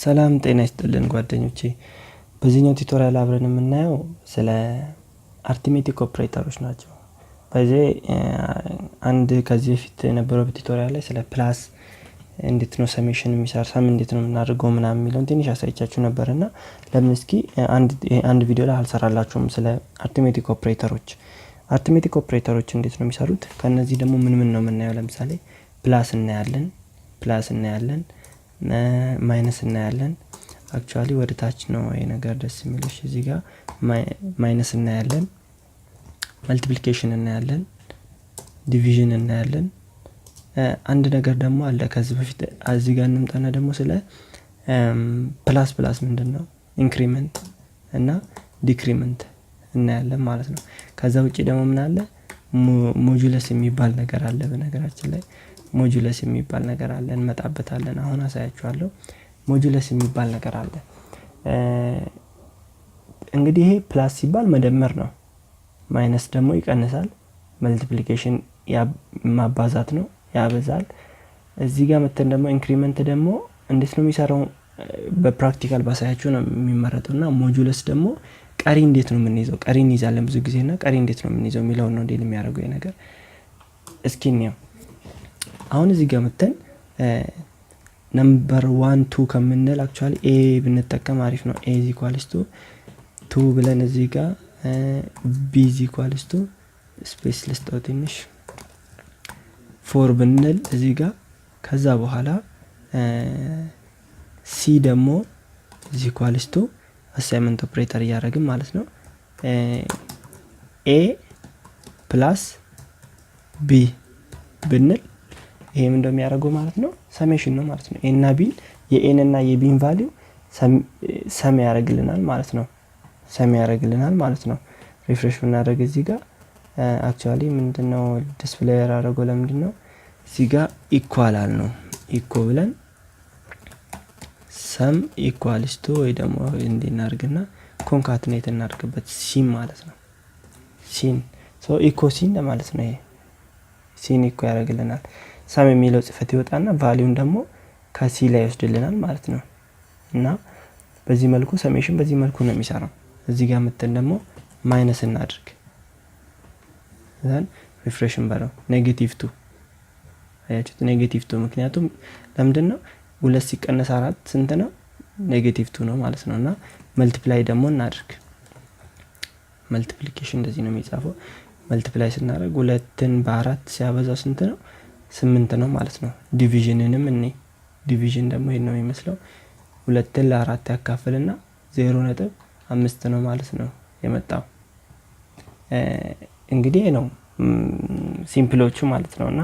ሰላም ጤና ይስጥልን ጓደኞቼ። በዚህኛው ቱቶሪያል አብረን የምናየው ስለ አርithmetic ኦፕሬተሮች ናቸው። በዚህ አንድ ከዚህ በፊት የነበረው ቱቶሪያል ላይ ስለ ፕላስ እንዴት ነው ሰሜሽን የሚሰራ ሳም እንዴት ነው የምናደርገው ምናምን የሚለውን ትንሽ አሳይቻችሁ ነበርና ለምን እስኪ አንድ ቪዲዮ ላይ አልሰራላችሁም ስለ አርithmetic ኦፕሬተሮች። አርithmetic ኦፕሬተሮች እንዴት ነው የሚሰሩት? ከነዚህ ደግሞ ምን ነው የምናየው? ለምሳሌ ፕላስ እናያለን ማይነስ እናያለን። አክቹአሊ ወደ ታች ነው ይሄ ነገር ደስ የሚልሽ። እዚህ ጋር ማይነስ እናያለን፣ መልቲፕሊኬሽን እናያለን፣ ዲቪዥን እናያለን። አንድ ነገር ደግሞ አለ ከዚህ በፊት እዚህ ጋር እንምጣና ደግሞ ስለ ፕላስ ምንድነው ኢንክሪመንት እና ዲክሪመንት እናያለን ማለት ነው። ከዛ ውጪ ደግሞ ምን አለ? ሞጁለስ የሚባል ነገር አለ። በነገራችን ላይ ሞጁለስ የሚባል ነገር አለ፣ እንመጣበታለን። አሁን አሳያችኋለሁ። ሞጁለስ የሚባል ነገር አለ። እንግዲህ ይሄ ፕላስ ሲባል መደመር ነው፣ ማይነስ ደግሞ ይቀንሳል፣ መልቲፕሊኬሽን ማባዛት ነው፣ ያበዛል። እዚህ ጋር መተን ደግሞ ኢንክሪመንት ደግሞ እንዴት ነው የሚሰራው? በፕራክቲካል ባሳያችሁ ነው የሚመረጠውና ሞጁለስ ደግሞ ቀሪ እንዴት ነው የምንይዘው? ቀሪ እንይዛለን ብዙ ጊዜና ቀሪ እንዴት ነው የምንይዘው የሚለው ነው እንዴ የሚያደርገው ይሄ ነገር። እስኪ እንየው። አሁን እዚህ ጋር መተን ነምበር 1 2 ከምንል አክቹአሊ ኤ ብንጠቀም አሪፍ ነው። a = 2 ብለን እዚህ ጋር b = ስፔስ ልስጠው ትንሽ 4 ብንል እዚህ ጋር ከዛ በኋላ c ደግሞ = አሳይመንት ኦፕሬተር ያደርግም ማለት ነው። a + b ብንል ይሄ ምን እንደሚያደርገው ማለት ነው ሰሜሽን ነው ማለት ነው። a እና b የኤን እና የቢን ቫልዩ ሰም ያደርግልናል ማለት ነው። ሪፍሬሽ ብናደርግ እዚህ ጋር አክቹአሊ ምንድነው ዲስፕሌይ ያደረገው? ለምንድነው እዚህ ጋር ኢኳላል ነው ኢኮ ብለን ሰም ኢኳልስ ቱ ወይ ደግሞ እንዲናርግና ኮንካትኔት እናርግበት ሲን ማለት ነው። ሲን ኢኮ ሲን ማለት ነው። ይሄ ሲን ኢኮ ያደርግልናል። ሰም የሚለው ጽፈት ይወጣና ቫልዩን ደግሞ ከሲ ላይ ይወስድልናል ማለት ነው። እና በዚህ መልኩ ሰሜሽን በዚህ መልኩ ነው የሚሰራው። እዚህ ጋር መተን ደግሞ ማይነስ እናድርግ። ዘን ሪፍሬሽን በለው -2 አያችሁት? -2 ምክንያቱም ለምንድነው 2 ሲቀነስ 4 ስንት ነው? -2 ነው ማለት ነው። እና መልቲፕላይ ደግሞ እናድርግ። መልቲፕሊኬሽን እንደዚህ ነው የሚጻፈው። መልቲፕላይ ስናደርግ 2ን በ4 ሲያበዛው ስንት ነው? 8 ነው ማለት ነው። ዲቪዥንንም ዲቪዥን ደግሞ ይሄን ነው የሚመስለው። 2ን ለ4 ያካፍልና 0.5 ነው ማለት ነው የመጣው። እንግዲህ ነው ሲምፕሎቹ ማለት ነውና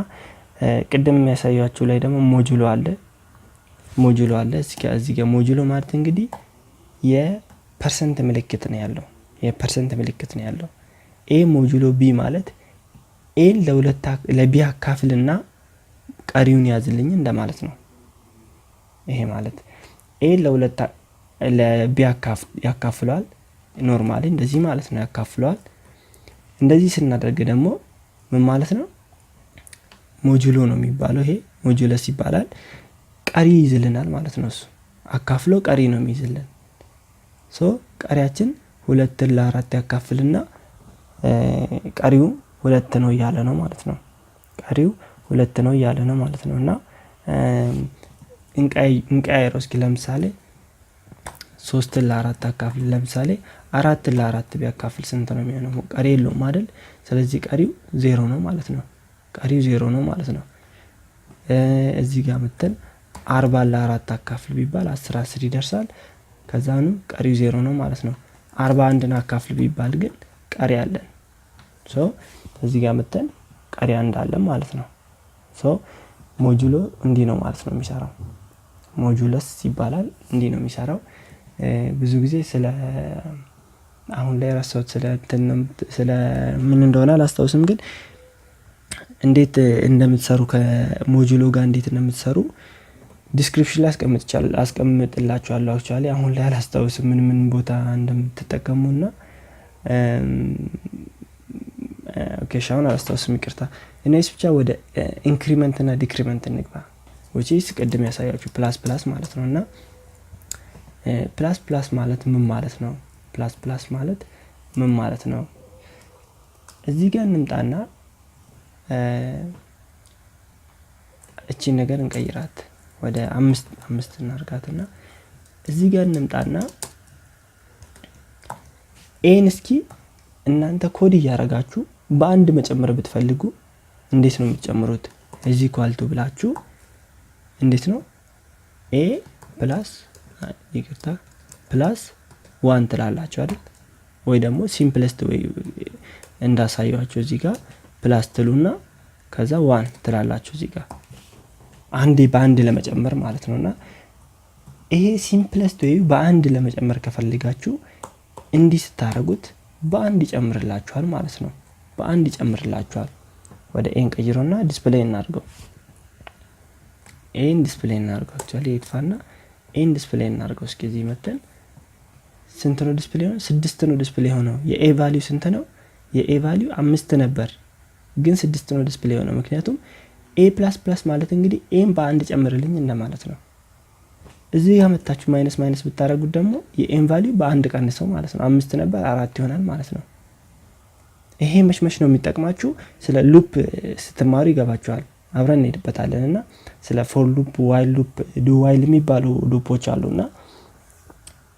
ቅድም ያሳያችሁ ላይ ደግሞ ሞጁሎ አለ። እዚህ ጋር ሞጁሎ ማለት እንግዲህ የፐርሰንት ምልክት ነው ያለው። a ሞጁሎ b ማለት a ለb አካፍልና ቀሪውን ያዝልኝ እንደማለት ነው። ይሄ ማለት a ለb ያካፍሏል። ኖርማሊ እንደዚህ ማለት ነው ያካፍሏል። እንደዚህ ስናደርግ ደግሞ ምን ማለት ነው? ሞጁሎ ነው የሚባለው። ይሄ ሞጁለስ ይባላል። ቀሪ ይዝልናል ማለት ነው። እሱ አካፍሎ ቀሪ ነው የሚይዝልን። ቀሪያችን 2ን ለ4 ያካፍልና ቀሪው 2 ነው እያለ ነው ማለት ነው። እና እንቀያይረው እስኪ ለምሳሌ 3ን ለ4 አካፍል። ለምሳሌ 4ን ለ4 ቢያካፍል ስንት ነው የሚሆነው? ቀሪ የለውም አይደል? ስለዚህ ቀሪው 0 ነው ማለት ነው። እዚህ ጋር መተን 40 ለ4 አካፍል ቢባል 10 ይደርሳል። ከዛንም ቀሪው 0 ነው ማለት ነው። 41ን አካፍል ቢባል ግን ቀሪ አለን። እዚህ ጋር መተን ቀሪ እንዳለን ማለት ነው። ሞጁሎ እንዲህ ነው ማለት ነው የሚሰራው። ሞጁለስ ይባላል። እንዲህ ነው የሚሰራው። ብዙ ጊዜ ስለ አሁን ላይ ራስዎት ስለ ምን እንደሆነ አላስታውስም፣ ግን እንዴት እንደምትሰሩ ከሞጁሎ ጋር እንዴት እንደምትሰሩ ዲስክሪፕሽን ላይ አስቀምጥላችኋለሁ። አክቹአሊ አሁን ላይ አላስታውስም ምን ቦታ እንደምትጠቀሙና ኦኬ ሻውን አላስታውስም፣ ይቅርታ። እኔስ ብቻ ወደ ኢንክሪመንት እና ዲክሪመንት እንግባ። which is ቅድም ያሳያችሁ ፕላስ ማለት ነውና ፕላስ ፕላስ ማለት ምን ማለት ነው? ፕላስ ፕላስ ማለት ምን ማለት ነው? እዚህ ጋር እንምጣና እቺ ነገር እንቀይራት ወደ 5 እናርጋትና እዚህ ጋር እንምጣና ኤን እስኪ እናንተ ኮድ እያረጋችሁ በአንድ መጨመር ብትፈልጉ እንዴት ነው የምትጨምሩት? እዚህ ኳልቱ ብላችሁ እንዴት ነው ኤ ፕላስ ይቅርታ ፕላስ 1 ትላላችሁ አይደል? ወይ ደግሞ ሲምፕለስት ወይ እንዳሳያችሁ እዚህ ጋር ፕላስ ትሉና ከዛ 1 ትላላችሁ እዚህ ጋር አንዴ በአንድ ለመጨመር ማለት ነውና ይሄ ሲምፕለስት ወይ በአንድ ለመጨመር ከፈልጋችሁ እንዲህ ስታረጉት በአንድ ይጨምርላችኋል ማለት ነው። በአንድ ይጨምርላችኋል። ወደ ኤን ቀይሮና ዲስፕሌይ እናርገው። ኤን ዲስፕሌይ እናርገው አክቹአሊ ይጥፋና ኤን ዲስፕሌይ እናርገው። እስኪ እዚህ መተን ስንት ነው ዲስፕሌይ ሆነ? 6 ነው ዲስፕሌይ ሆነው። የኤ ቫልዩ ስንት ነው? የኤ ቫልዩ 5 ነበር ግን 6 ነው ዲስፕሌይ ሆነው። ምክንያቱም ኤ ፕላስ ፕላስ ማለት እንግዲህ ኤን በአንድ ጨምርልኝ እንደማለት ነው። እዚህ ጋር መጣችሁ ማይነስ ማይነስ ብታረጉት ደግሞ የኤን ቫልዩ በአንድ ቀንሰው ማለት ነው። 5 ነበር 4 ይሆናል ማለት ነው። ይሄ መሽመሽ ነው የሚጠቅማችሁ። ስለ ሉፕ ስትማሩ ይገባችኋል። አብረን እንሄድበታለንና ስለ ፎር ሉፕ፣ ዋይል ሉፕ፣ ዱ ዋይል የሚባሉ ሉፖች አሉና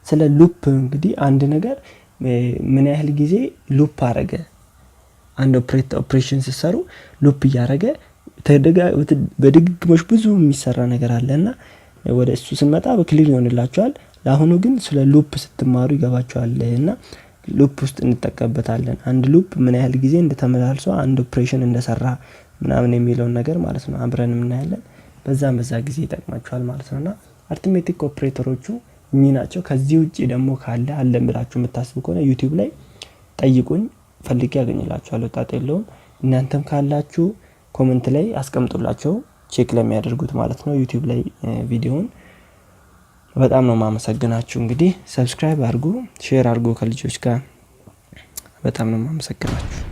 ስለ ሉፕ እንግዲህ አንድ ነገር ምን ያህል ጊዜ ሉፕ አረገ አንድ ኦፕሬሽን ሲሰሩ ሉፕ ያረገ በድግግሞሽ ብዙ የሚሰራ ነገር አለና ወደ እሱ ስንመጣ በክሊር ይሆንላችኋል። ለአሁኑ ግን ስለ ሉፕ ስትማሩ ይገባችኋልና ሉፕ ውስጥ እንጠቀምበታለን። አንድ ሉፕ ምን ያህል ጊዜ እንደተመላልሶ አንድ ኦፕሬሽን እንደሰራ ምናምን የሚለውን ነገር ማለት ነው አብረን እናያለን። በዛ ጊዜ ይጠቅማችኋል ማለት ነውና አርithmetic ኦፕሬተሮቹ እኚህ ናቸው። ከዚህ ውጪ ደግሞ ካለ አለን ብላችሁ የምታስቡ ከሆነ ዩቲዩብ ላይ ጠይቁኝ፣ ፈልጌ ያገኝላችኋለሁ። ጣጣ የለውም። እናንተም ካላችሁ ኮሜንት ላይ አስቀምጡላችሁ ቼክ ለሚያደርጉት ማለት ነው ዩቲዩብ ላይ ቪዲዮውን። በጣም ነው ማመሰግናችሁ። እንግዲህ ሰብስክራይብ አድርጉ፣ ሼር አድርጉ ከልጆች ጋር። በጣም ነው ማመሰግናችሁ።